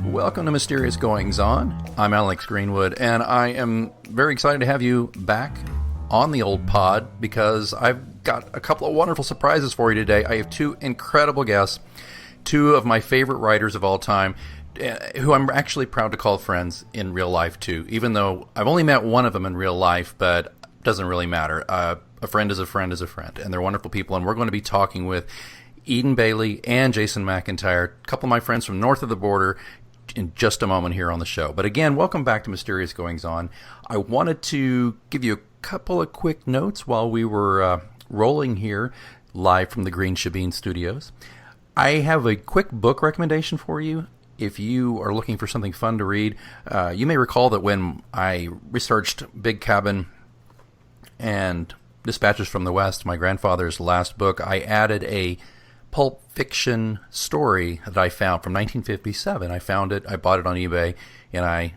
Welcome to Mysterious Goings On. I'm Alex Greenwood, and I am very excited to have you back on the old pod because I've got a couple of wonderful surprises for you today. I have two incredible guests, two of my favorite writers of all time, who I'm actually proud to call friends in real life too, even though I've only met one of them in real life, but it doesn't really matter. A friend is a friend is a friend, and they're wonderful people, and we're going to be talking with Eden Baylee and Jason McIntyre, a couple of my friends from north of the border, in just a moment here on the show. But again, welcome back to Mysterious Goings On. I wanted to give you a couple of quick notes while we were rolling here live from the Green Shebeen Studios. I have a quick book recommendation for you. If you are looking for something fun to read, you may recall that when I researched Big Cabin and Dispatches from the West, my grandfather's last book, I added a pulp fiction story that I found from 1957. I found it, I bought it on eBay, and I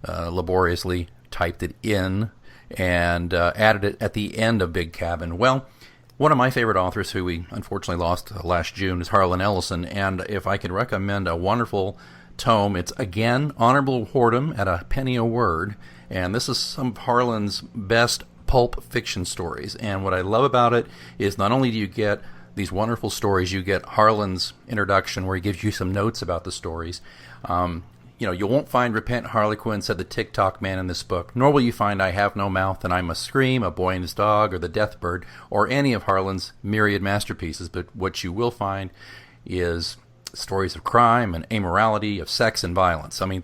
laboriously typed it in and added it at the end of Big Cabin. Well, one of my favorite authors, who we unfortunately lost last June, is Harlan Ellison, and if I could recommend a wonderful tome, it's again Honorable Whoredom at a penny a word, and this is some of Harlan's best pulp fiction stories. And what I love about it is not only do you get these wonderful stories, you get Harlan's introduction where he gives you some notes about the stories. You won't find Repent Harlequin, said the TikTok man in this book, nor will you find I Have No Mouth and I Must Scream, A Boy and His Dog, or The Death Bird, or any of Harlan's myriad masterpieces. But what you will find is stories of crime and amorality, of sex and violence. I mean,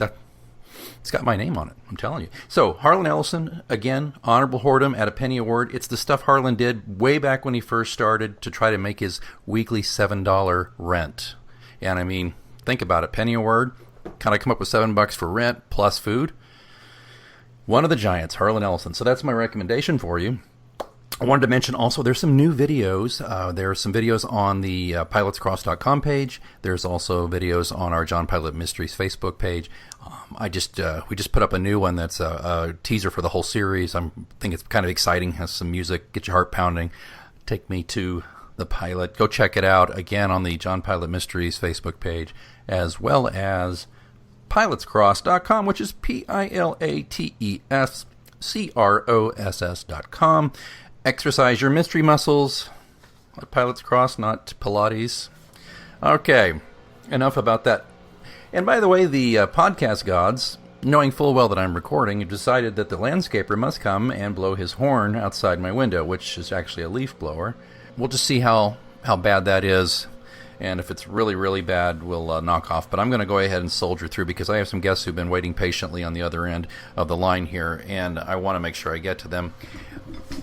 it's got my name on it, I'm telling you. So, Harlan Ellison, again, Honorable Whoredom at a penny a word. It's the stuff Harlan did way back when he first started to try to make his weekly $7 rent. And I mean, think about it, penny a word, kind of come up with $7 for rent plus food. One of the giants, Harlan Ellison. So that's my recommendation for you. I wanted to mention also there's some new videos. There are some videos on the pilotscross.com page. There's also videos on our John Pilot Mysteries Facebook page. We just put up a new one that's a teaser for the whole series. I think it's kind of exciting. Has some music, get your heart pounding. Take me to the pilot. Go check it out again on the John Pilot Mysteries Facebook page, as well as pilotscross.com, which is PILATESCROSS.com. Exercise your mystery muscles at Pilot's Cross, not Pilates. Okay, enough about that. And by the way, the podcast gods, knowing full well that I'm recording, have decided that the landscaper must come and blow his horn outside my window, which is actually a leaf blower. We'll just see how bad that is. And if it's really, really bad, we'll knock off. But I'm going to go ahead and soldier through because I have some guests who've been waiting patiently on the other end of the line here, and I want to make sure I get to them.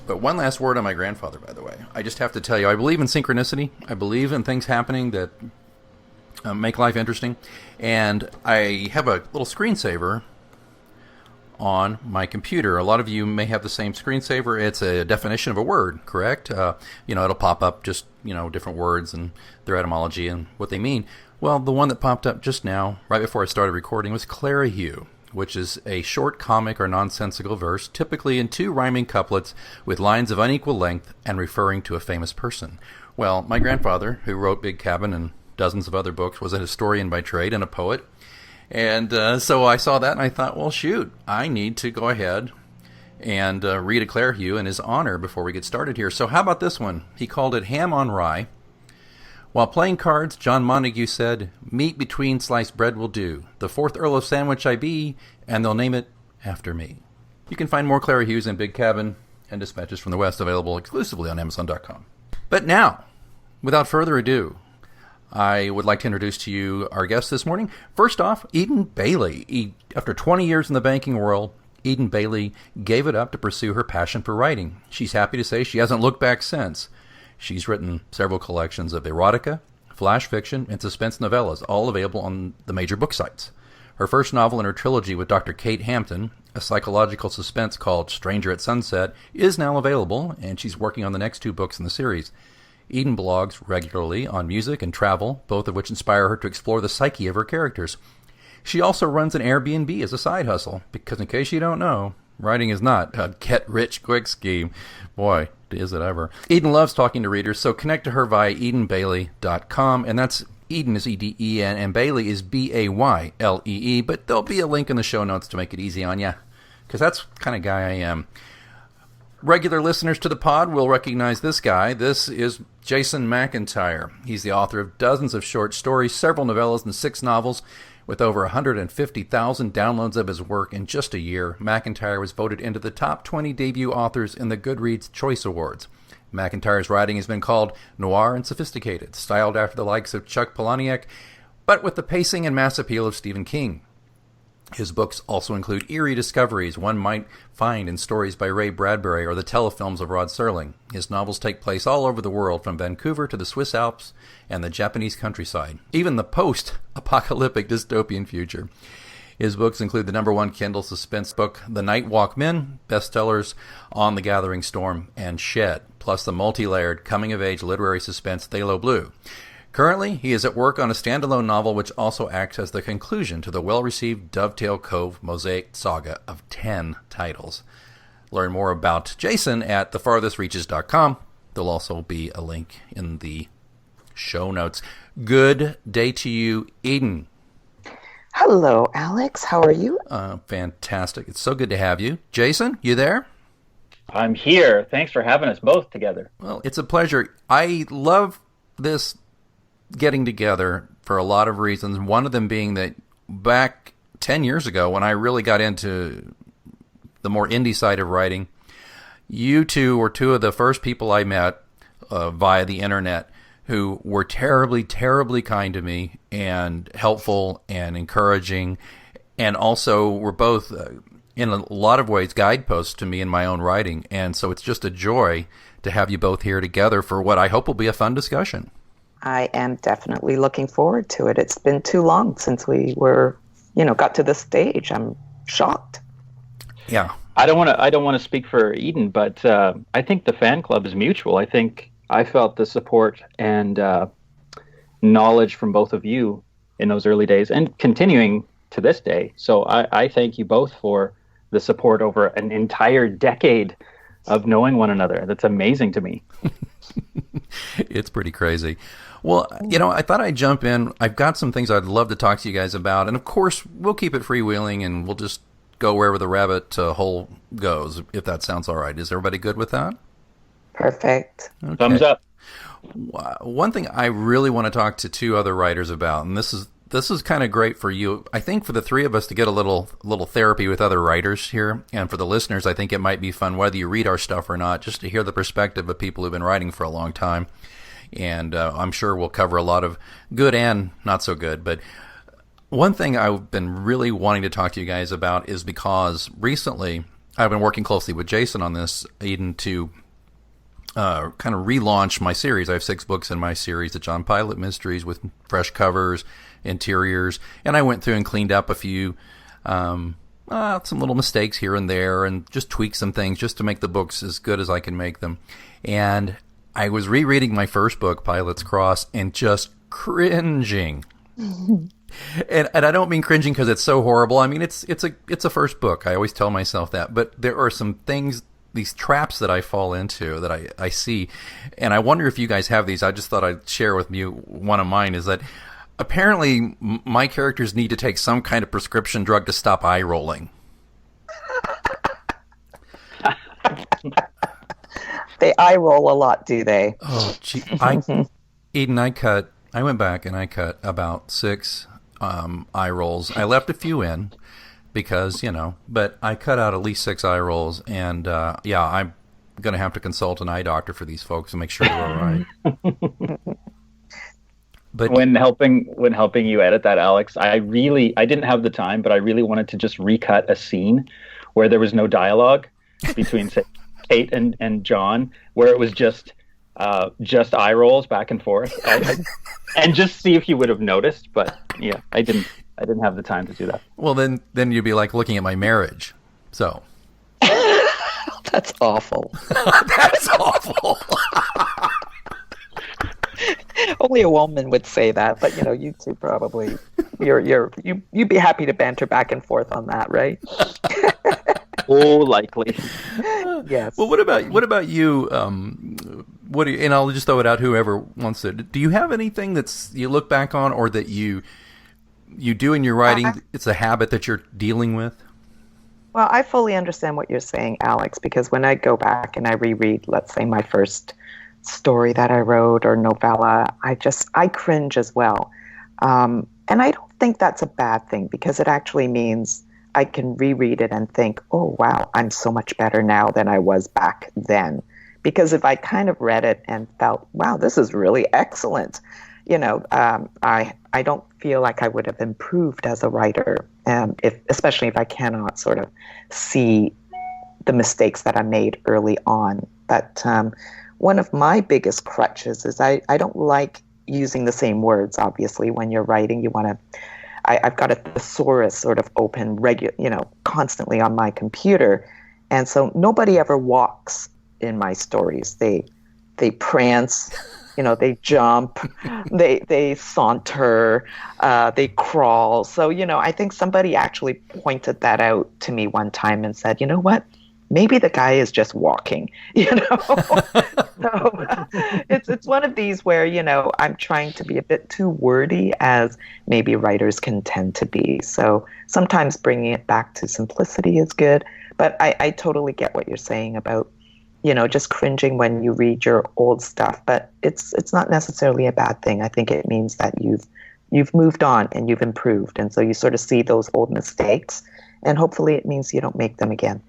But one last word on my grandfather, by the way. I just have to tell you, I believe in synchronicity. I believe in things happening that make life interesting. And I have a little screensaver on my computer. A lot of you may have the same screensaver. It's a definition of a word, correct? It'll pop up just, different words and their etymology and what they mean. Well, the one that popped up just now, right before I started recording, was clarihue, which is a short comic or nonsensical verse, typically in two rhyming couplets with lines of unequal length and referring to a famous person. Well, my grandfather, who wrote Big Cabin and dozens of other books, was a historian by trade and a poet. And so I saw that and I thought, well, shoot, I need to go ahead and read a clarihue in his honor before we get started here. So how about this one? He called it Ham on Rye. While playing cards, John Montague said, "Meat between sliced bread will do. The fourth Earl of Sandwich I be, and they'll name it after me." You can find more clarihues in Big Cabin and Dispatches from the West available exclusively on Amazon.com. But now, without further ado, I would like to introduce to you our guest this morning. First off, Eden Baylee. After 20 years in the banking world, Eden Baylee gave it up to pursue her passion for writing. She's happy to say she hasn't looked back since. She's written several collections of erotica, flash fiction, and suspense novellas, all available on the major book sites. Her first novel in her trilogy with Dr. Kate Hampton, a psychological suspense called Stranger at Sunset, is now available, and she's working on the next two books in the series. Eden blogs regularly on music and travel, both of which inspire her to explore the psyche of her characters. She also runs an Airbnb as a side hustle, because in case you don't know, writing is not a get-rich-quick scheme. Boy, is it ever. Eden loves talking to readers, so connect to her via edenbaylee.com, and that's Eden is Eden, and Baylee is Baylee, but there'll be a link in the show notes to make it easy on you, because that's the kind of guy I am. Regular listeners to the pod will recognize this guy. This is Jason McIntyre. He's the author of dozens of short stories, several novellas, and 6 novels. With over 150,000 downloads of his work in just a year, McIntyre was voted into the top 20 debut authors in the Goodreads Choice Awards. McIntyre's writing has been called noir and sophisticated, styled after the likes of Chuck Palahniuk, but with the pacing and mass appeal of Stephen King. His books also include eerie discoveries one might find in stories by Ray Bradbury or the telefilms of Rod Serling. His novels take place all over the world, from Vancouver to the Swiss Alps and the Japanese countryside, even the post-apocalyptic dystopian future. His books include the #1 Kindle suspense book, The Night Walk Men, bestsellers On the Gathering Storm, and Shed, plus the multi-layered coming-of-age literary suspense Phthalo Blue. Currently, he is at work on a standalone novel which also acts as the conclusion to the well-received Dovetail Cove mosaic saga of 10 titles. Learn more about Jason at thefarthestreaches.com. There'll also be a link in the show notes. Good day to you, Eden. Hello, Alex. How are you? Fantastic. It's so good to have you. Jason, you there? I'm here. Thanks for having us both together. Well, it's a pleasure. I love this getting together for a lot of reasons. One of them being that back 10 years ago, when I really got into the more indie side of writing, you two were two of the first people I met via the internet who were terribly, terribly kind to me and helpful and encouraging, and also were both, in a lot of ways, guideposts to me in my own writing. And so it's just a joy to have you both here together for what I hope will be a fun discussion. I am definitely looking forward to it. It's been too long since we got to this stage. I'm shocked. Yeah. I don't want to speak for Eden, but I think the fan club is mutual. I think I felt the support and knowledge from both of you in those early days and continuing to this day. So I thank you both for the support over an entire decade of knowing one another. That's amazing to me. It's pretty crazy. Well, I thought I'd jump in. I've got some things I'd love to talk to you guys about. And, of course, we'll keep it freewheeling, and we'll just go wherever the rabbit hole goes, if that sounds all right. Is everybody good with that? Perfect. Okay. Thumbs up. One thing I really want to talk to 2 other writers about, and this is kind of great for you. I think for the 3 of us to get a little therapy with other writers here, and for the listeners, I think it might be fun, whether you read our stuff or not, just to hear the perspective of people who've been writing for a long time. And I'm sure we'll cover a lot of good and not so good. But one thing I've been really wanting to talk to you guys about is because recently I've been working closely with Jason on this, Eden, to kind of relaunch my series. I have 6 books in my series, the John Pilot Mysteries, with fresh covers, interiors, and I went through and cleaned up a few some little mistakes here and there, and just tweaked some things just to make the books as good as I can make them. And I was rereading my first book, Pilot's Cross, and just cringing. And I don't mean cringing because it's so horrible. I mean it's a first book. I always tell myself that. But there are some things, these traps that I fall into, that I see, and I wonder if you guys have these. I just thought I'd share with you one of mine. Is that apparently my characters need to take some kind of prescription drug to stop eye rolling. They eye roll a lot, do they? Oh, gee. Eden, I went back and I cut about 6 eye rolls. I left a few in because, but I cut out at least 6 eye rolls. And, I'm going to have to consult an eye doctor for these folks and make sure they're all right. But when helping you edit that, Alex, I didn't have the time, but I really wanted to just recut a scene where there was no dialogue between, say, Kate and John, where it was just eye rolls back and forth, and just see if you would have noticed. But yeah, I didn't have the time to do that. Well, then you'd be like looking at my marriage. So that's awful. That's awful. Only a woman would say that, but you two probably you'd be happy to banter back and forth on that, right? Oh, likely. Yes. Well, what about you, what do you, and I'll just throw it out whoever wants to. Do you have anything that's you look back on or that you do in your writing? It's a habit that you're dealing with? Well, I fully understand what you're saying, Alex, because when I go back and I reread, let's say, my first story that I wrote or novella, I cringe as well. And I don't think that's a bad thing because it actually means I can reread it and think, oh, wow, I'm so much better now than I was back then. Because if I kind of read it and felt, wow, this is really excellent, I don't feel like I would have improved as a writer, especially if I cannot sort of see the mistakes that I made early on. But one of my biggest crutches is I don't like using the same words. Obviously, when you're writing, you want to. I've got a thesaurus sort of open, constantly on my computer, and so nobody ever walks in my stories. They prance. They jump, they saunter, they crawl. So, I think somebody actually pointed that out to me one time and said, you know what? Maybe the guy is just walking, So it's one of these where, I'm trying to be a bit too wordy as maybe writers can tend to be. So sometimes bringing it back to simplicity is good. But I totally get what you're saying about just cringing when you read your old stuff, but it's not necessarily a bad thing. I think it means that you've moved on and you've improved, and so you sort of see those old mistakes, and hopefully it means you don't make them again.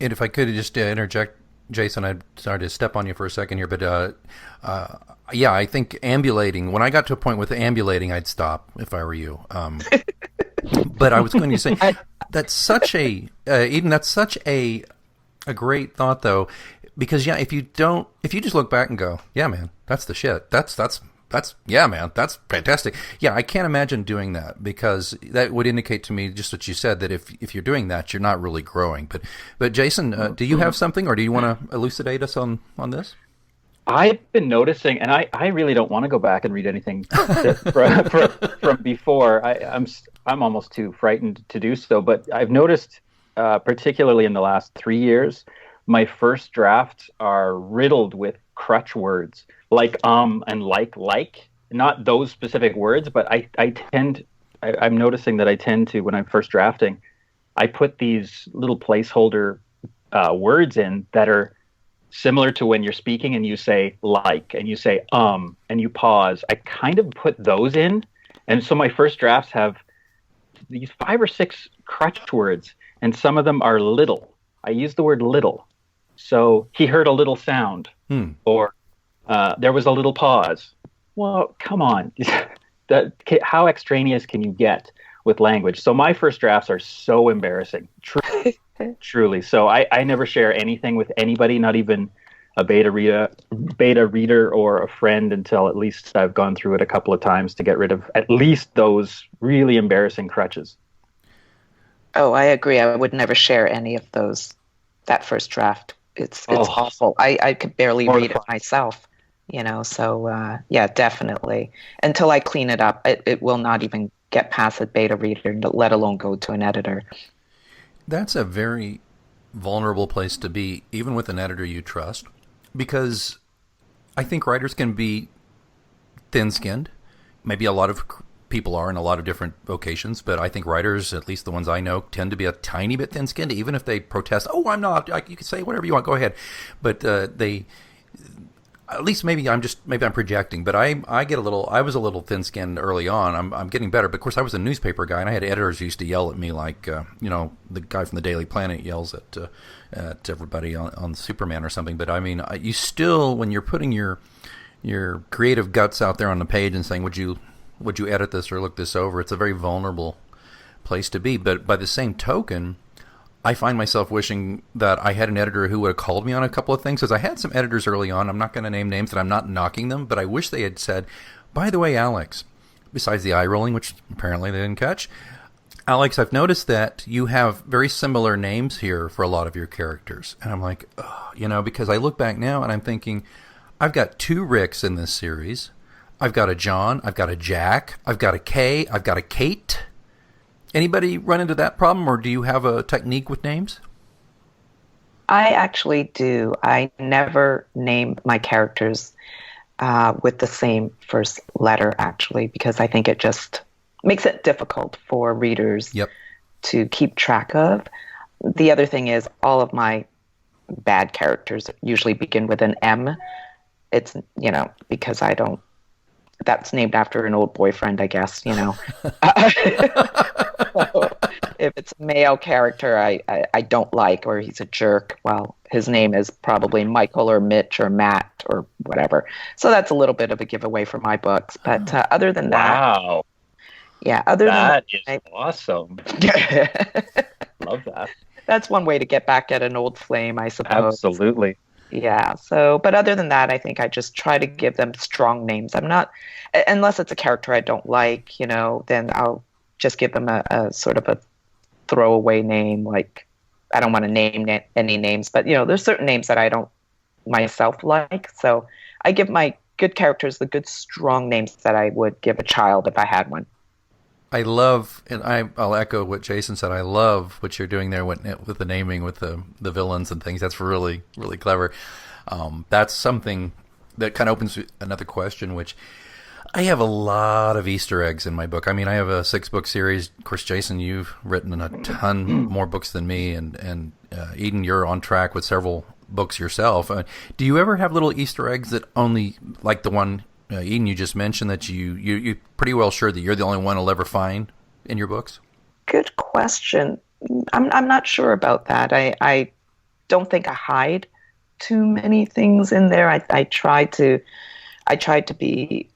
And if I could just interject, Jason, I'm sorry to step on you for a second here, but I think ambulating. When I got to a point with ambulating, I'd stop if I were you. But I was going to say that's such a Eden. That's such a great thought, though, because if you just look back and go, yeah, man, that's the shit. That's yeah, man, that's fantastic. Yeah, I can't imagine doing that because that would indicate to me just what you said, that if you're doing that, you're not really growing. But Jason, do you have something, or do you want to elucidate us on this? I've been noticing, and I really don't want to go back and read anything from before. I'm almost too frightened to do so, but I've noticed. Particularly in the last 3 years, my first drafts are riddled with crutch words like and like, not those specific words, but I'm noticing that I tend to, when I'm first drafting, I put these little placeholder words in that are similar to when you're speaking and you say like, and you say and you pause. I kind of put those in, and so my first drafts have these 5 or 6 crutch words. And some of them are little. I use the word little. So he heard a little sound, or there was a little pause. Well, come on. How extraneous can you get with language? So my first drafts are so embarrassing, truly. So I never share anything with anybody, not even a beta reader or a friend, until at least I've gone through it a couple of times to get rid of at least those really embarrassing crutches. Oh, I agree. I would never share any of those. That first draft, it's awful. I could barely read it myself, So yeah, definitely. Until I clean it up, it will not even get past a beta reader, let alone go to an editor. That's a very vulnerable place to be, even with an editor you trust, because I think writers can be thin-skinned. Maybe a lot of people are in a lot of different vocations, but I think writers, at least the ones I know, tend to be a tiny bit thin-skinned, even if they protest, oh, I'm not, you can say whatever you want, go ahead. But they, at least maybe I'm projecting, but I was a little thin-skinned early on. I'm getting better, but of course I was a newspaper guy, and I had editors who used to yell at me like, the guy from the Daily Planet yells at everybody on Superman or something. But I mean, you still, when you're putting your creative guts out there on the page and saying, would you edit this or look this over? It's a very vulnerable place to be. But by the same token, I find myself wishing that I had an editor who would have called me on a couple of things, because I had some editors early on. I'm not going to name names, and I'm not knocking them, but I wish they had said, by the way, Alex, besides the eye rolling, which apparently they didn't catch, Alex, I've noticed that you have very similar names here for a lot of your characters. And I'm like, because I look back now and I'm thinking, I've got 2 Ricks in this series. I've got a John, I've got a Jack, I've got a Kay, I've got a Kate. Anybody run into that problem, or do you have a technique with names? I actually do. I never name my characters with the same first letter, actually, because I think it just makes it difficult for readers Yep. to keep track of. The other thing is all of my bad characters usually begin with an M. It's, because I don't, that's named after an old boyfriend, I guess, So, if it's a male character I don't like, or he's a jerk, well, his name is probably Michael or Mitch or Matt or whatever. So that's a little bit of a giveaway for my books. But other than that, Wow. yeah, That is awesome. Love that. That's one way to get back at an old flame, I suppose. Absolutely. Yeah. So, but other than that, I think I just try to give them strong names. I'm not, unless it's a character I don't like, then I'll just give them a sort of a throwaway name. Like, I don't want to name any names, but there's certain names that I don't myself like. So I give my good characters the good strong names that I would give a child if I had one. I love, and I'll echo what Jason said. I love what you're doing there with the naming, with the villains and things. That's really, really clever. That's something that kind of opens another question, which I have a lot of Easter eggs in my book. I mean, I have a 6-book series. Of course, Jason, you've written a ton more books than me, and Eden, you're on track with several books yourself. Do you ever have little Easter eggs that only, like the one Eden, you just mentioned, that you're pretty well sure that you're the only one will ever find in your books? Good question. I'm not sure about that. I don't think I hide too many things in there. I try to be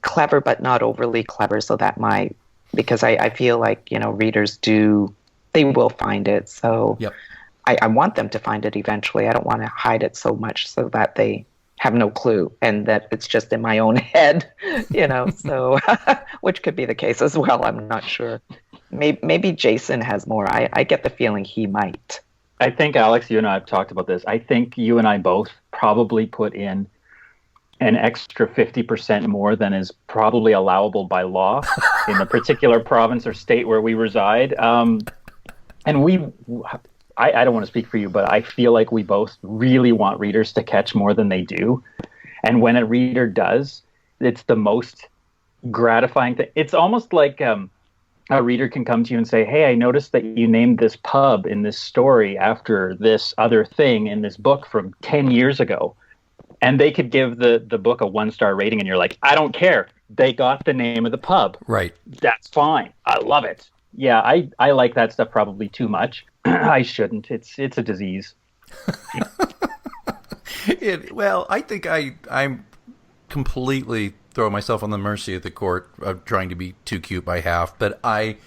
clever, but not overly clever, so that because I feel like readers they will find it. So yep. I want them to find it eventually. I don't want to hide it so much so that they have no clue and that it's just in my own head, so which could be the case as well. I'm not sure. Maybe Jason has more. I get the feeling he might. I think, Alex, you and I have talked about this. I think you and I both probably put in an extra 50% more than is probably allowable by law in the particular province or state where we reside. And I don't want to speak for you, but I feel like we both really want readers to catch more than they do. And when a reader does, it's the most gratifying thing. It's almost like a reader can come to you and say, hey, I noticed that you named this pub in this story after this other thing in this book from 10 years ago. And they could give the book a 1-star rating, and you're like, I don't care. They got the name of the pub. Right. That's fine. I love it. Yeah, I like that stuff probably too much. I shouldn't. It's a disease. I think I'm completely throw myself on the mercy of the court of trying to be too cute by half, but I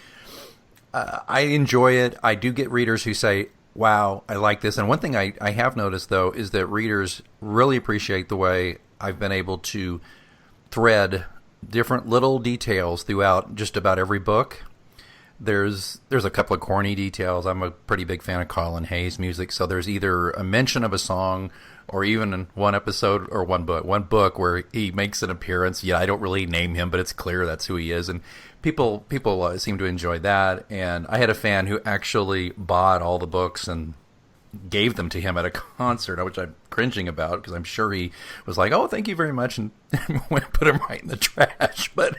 enjoy it. I do get readers who say, wow, I like this. And one thing I have noticed, though, is that readers really appreciate the way I've been able to thread different little details throughout just about every book. There's a couple of corny details. I'm a pretty big fan of Colin Hayes music, so there's either a mention of a song or even in one episode or one book where he makes an appearance. Yeah, I don't really name him, but it's clear that's who he is, and people seem to enjoy that. And I had a fan who actually bought all the books and gave them to him at a concert, which I'm cringing about because I'm sure he was like, "Oh, thank you very much," and put them right in the trash. But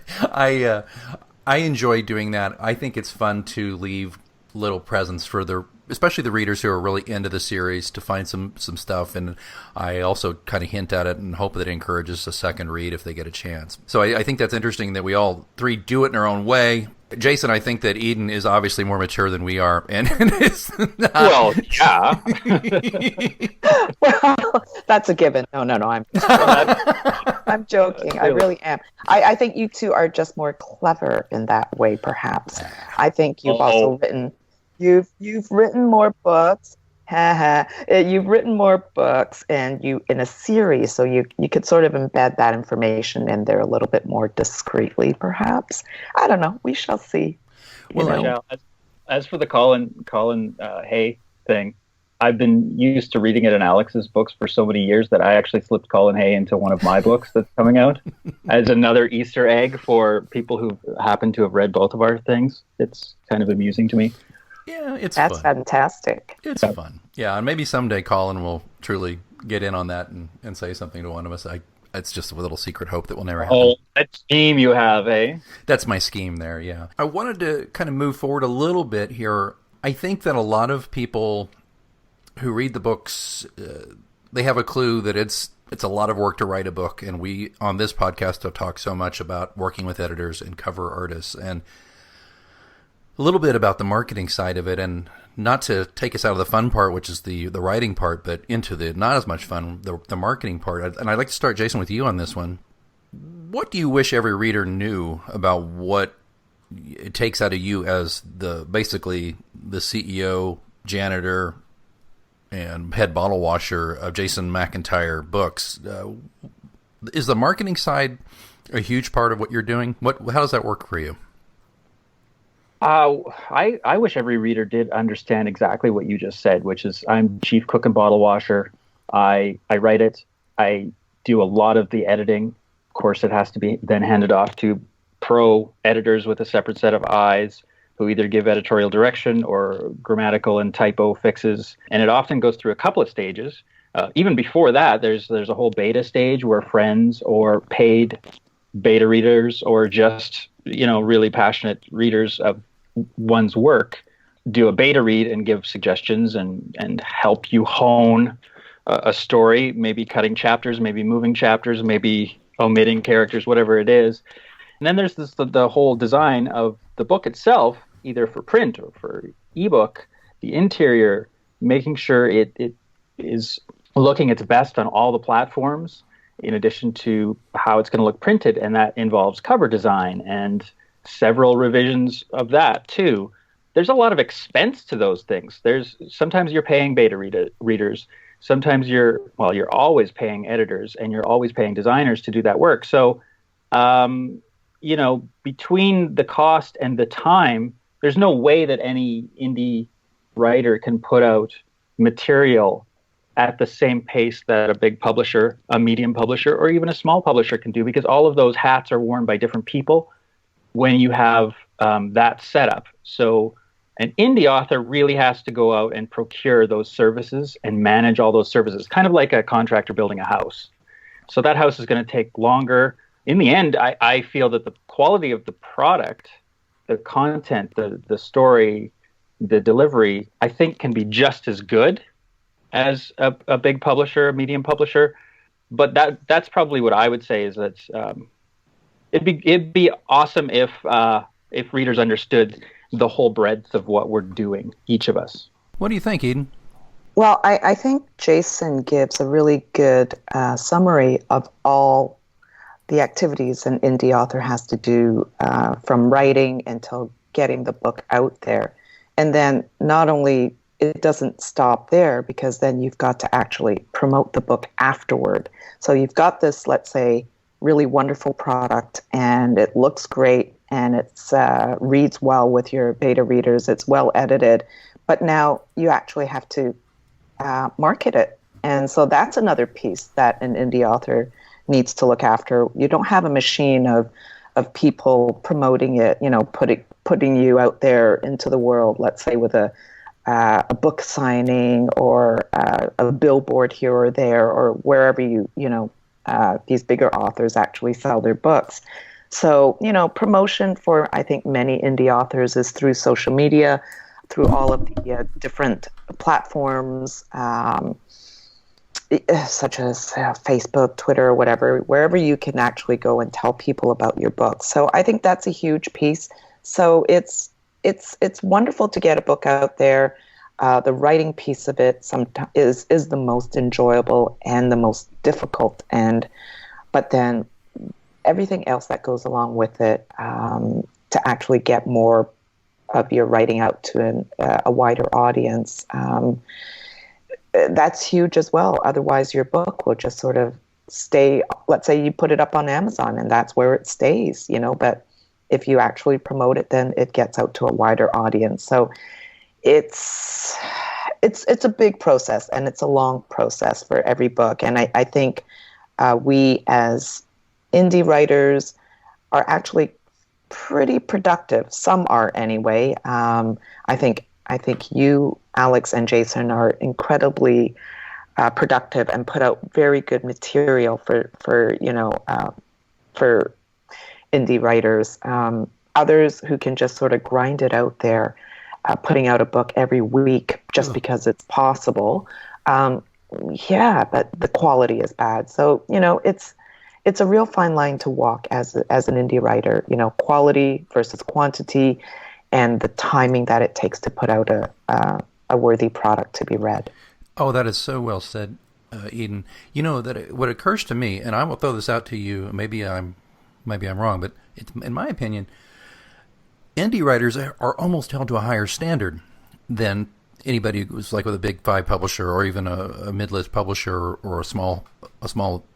I enjoy doing that. I think it's fun to leave little presents for especially the readers who are really into the series to find some stuff. And I also kind of hint at it and hope that it encourages a second read if they get a chance. So I think that's interesting that we all three do it in our own way. Jason, I think that Eden is obviously more mature than we are, and is not. Well, yeah. Well, that's a given. No, I'm joking. I really am. I think you two are just more clever in that way, perhaps. I think you've also written. You've written more books. You've written more books, and you in a series, so you could sort of embed that information in there a little bit more discreetly, perhaps. I don't know. We shall see. Well, as for the Colin Hay thing, I've been used to reading it in Alex's books for so many years that I actually slipped Colin Hay into one of my books that's coming out as another Easter egg for people who happen to have read both of our things. It's kind of amusing to me. Yeah, that's fun. Fantastic. It's fun. Yeah, and maybe someday Colin will truly get in on that and say something to one of us. It's just a little secret hope that will never happen. Oh, that scheme you have, eh? That's my scheme there, yeah. I wanted to kind of move forward a little bit here. I think that a lot of people who read the books, they have a clue that it's a lot of work to write a book, and we, on this podcast, have talked so much about working with editors and cover artists, and a little bit about the marketing side of it, and not to take us out of the fun part, which is the writing part, but into the not as much fun, the marketing part. And I'd like to start, Jason, with you on this one. What do you wish every reader knew about what it takes out of you as basically the CEO, janitor, and head bottle washer of Jason McIntyre books? Is the marketing side a huge part of what you're doing? How does that work for you? I wish every reader did understand exactly what you just said, which is I'm chief cook and bottle washer. I write it. I do a lot of the editing. Of course, it has to be then handed off to pro editors with a separate set of eyes who either give editorial direction or grammatical and typo fixes. And it often goes through a couple of stages. Even before that, there's a whole beta stage where friends or paid beta readers or just really passionate readers of one's work do a beta read and give suggestions and help you hone a story, maybe cutting chapters, maybe moving chapters, maybe omitting characters, whatever it is. And then there's the whole design of the book itself, either for print or for ebook, the interior, making sure it is looking its best on all the platforms, in addition to how it's going to look printed, and that involves cover design and several revisions of that too. There's a lot of expense to those things. Sometimes you're paying beta readers. Sometimes you're always paying editors, and you're always paying designers to do that work. So, between the cost and the time, there's no way that any indie writer can put out material at the same pace that a big publisher, a medium publisher, or even a small publisher can do, because all of those hats are worn by different people when you have that setup. So an indie author really has to go out and procure those services and manage all those services, kind of like a contractor building a house. So that house is going to take longer. In the end, I feel that the quality of the product, the content, the story, the delivery, I think can be just as good as a big publisher, a medium publisher. But that's probably what I would say is that it'd be awesome if readers understood the whole breadth of what we're doing, each of us. What do you think, Eden? Well, I think Jason gives a really good summary of all the activities an indie author has to do, from writing until getting the book out there. And then not only, it doesn't stop there, because then you've got to actually promote the book afterward. So you've got this, let's say, really wonderful product, and it looks great, and it's reads well with your beta readers. It's well edited, but now you actually have to market it. And so that's another piece that an indie author needs to look after. You don't have a machine of people promoting it, putting you out there into the world, let's say with a book signing or a billboard here or there, or wherever these bigger authors actually sell their books. So, promotion for, I think, many indie authors is through social media, through all of the different platforms, such as Facebook, Twitter, whatever, wherever you can actually go and tell people about your book. So I think that's a huge piece. So it's wonderful to get a book out there. The writing piece of it is the most enjoyable and the most difficult, but then everything else that goes along with it, to actually get more of your writing out to a wider audience, that's huge as well. Otherwise, your book will just sort of stay. Let's say you put it up on Amazon, and that's where it stays. But if you actually promote it, then it gets out to a wider audience. So it's a big process, and it's a long process for every book. And I think we as indie writers are actually pretty productive. Some are anyway. I think you Alex and Jason are incredibly productive and put out very good material for indie writers. Others who can just sort of grind it out there, putting out a book every week just because it's possible. But the quality is bad. So, it's a real fine line to walk as an indie writer, quality versus quantity, and the timing that it takes to put out a worthy product to be read. Oh, that is so well said, Eden. What occurs to me, and I will throw this out to you, maybe I'm wrong, but in my opinion, indie writers are almost held to a higher standard than anybody who's like with a big five publisher or even a mid-list publisher or a small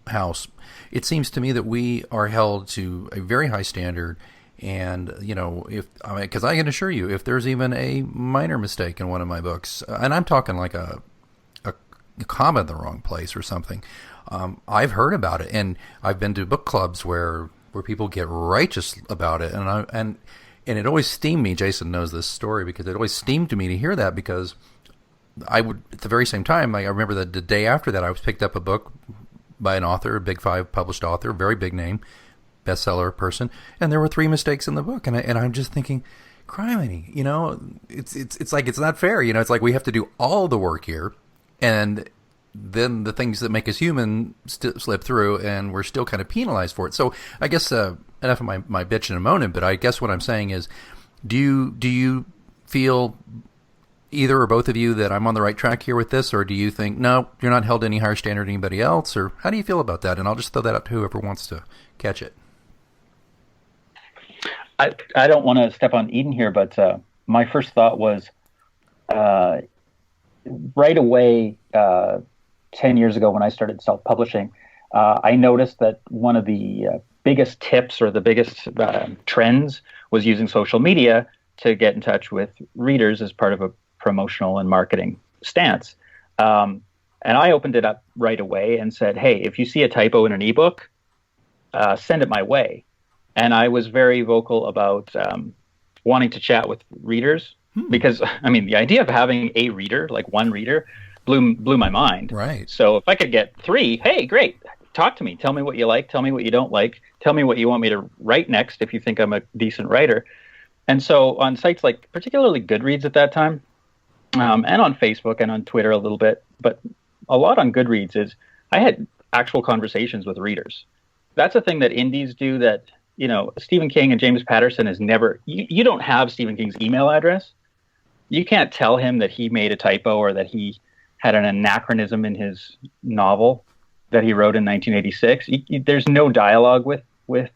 house. It seems to me that we are held to a very high standard, and because I can assure you, if there's even a minor mistake in one of my books, and I'm talking like a comma in the wrong place or something, I've heard about it, and I've been to book clubs where people get righteous about it, and it always steamed me. Jason knows this story because it always steamed me to hear that, because I would, at the very same time, I remember that the day after that, I was picked up a book by an author, a big five published author, very big name, bestseller person, and there were 3 mistakes in the book, and I'm just thinking, criminy, it's like, it's not fair, it's like we have to do all the work here, and then the things that make us human slip through, and we're still kind of penalized for it. So I guess enough of my bitch and moaning, but I guess what I'm saying is, do you feel, either or both of you, that I'm on the right track here with this, or do you think, no, you're not held to any higher standard than anybody else, or how do you feel about that? And I'll just throw that out to whoever wants to catch it. I don't want to step on Eden here, but my first thought was right away, 10 years ago when I started self-publishing, I noticed that one of the biggest tips or the biggest trends was using social media to get in touch with readers as part of a promotional and marketing stance. And I opened it up right away and said, hey, if you see a typo in an ebook, send it my way. And I was very vocal about wanting to chat with readers because, the idea of having a reader, like one reader, blew my mind. Right. So if I could get 3, hey, great. Talk to me. Tell me what you like. Tell me what you don't like. Tell me what you want me to write next if you think I'm a decent writer. And so on sites like particularly Goodreads at that time, and on Facebook and on Twitter a little bit, but a lot on Goodreads, is I had actual conversations with readers. That's a thing that indies do that, Stephen King and James Patterson has never, you don't have Stephen King's email address. You can't tell him that he made a typo or that he had an anachronism in his novel that he wrote in 1986. There's no dialogue with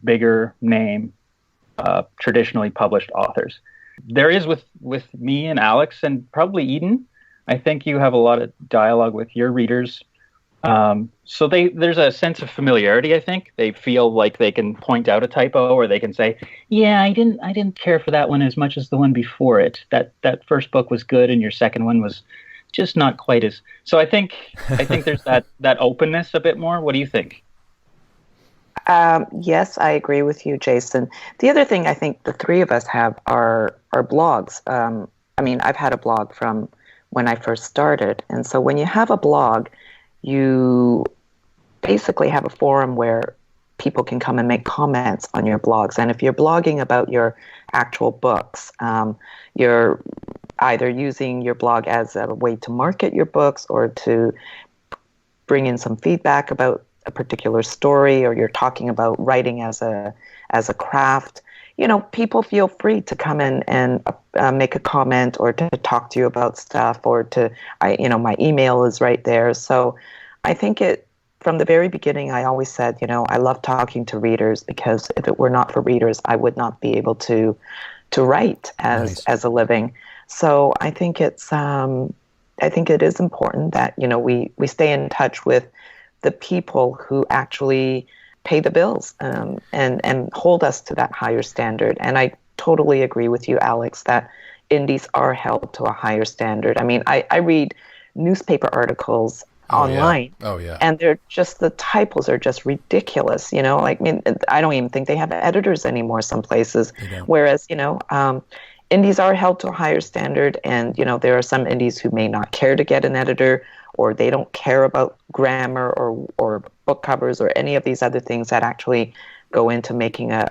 bigger name, traditionally published authors. There is with me and Alex and probably Eden. I think you have a lot of dialogue with your readers. So there's a sense of familiarity. I think they feel like they can point out a typo, or they can say, yeah, I didn't care for that one as much as the one before it. That first book was good and your second one was just not quite as. So I think there's that openness a bit more. What do you think? Yes, I agree with you, Jason. The other thing I think the 3 of us have are blogs. I've had a blog from when I first started. And so when you have a blog, you basically have a forum where people can come and make comments on your blogs. And if you're blogging about your actual books, you're either using your blog as a way to market your books or to bring in some feedback about a particular story, or you're talking about writing as a craft. People feel free to come in and make a comment or to talk to you about stuff, or my email is right there. So I think from the very beginning, I always said, I love talking to readers, because if it were not for readers, I would not be able to write as a living. So I think it is important that, we stay in touch with the people who actually pay the bills, and hold us to that higher standard. And I totally agree with you, Alex, that indies are held to a higher standard. I read newspaper articles online. Yeah. Oh, yeah. And they're just, the typos are just ridiculous. I don't even think they have editors anymore some places. Whereas, indies are held to a higher standard, and there are some indies who may not care to get an editor, or they don't care about grammar or book covers or any of these other things that actually go into making a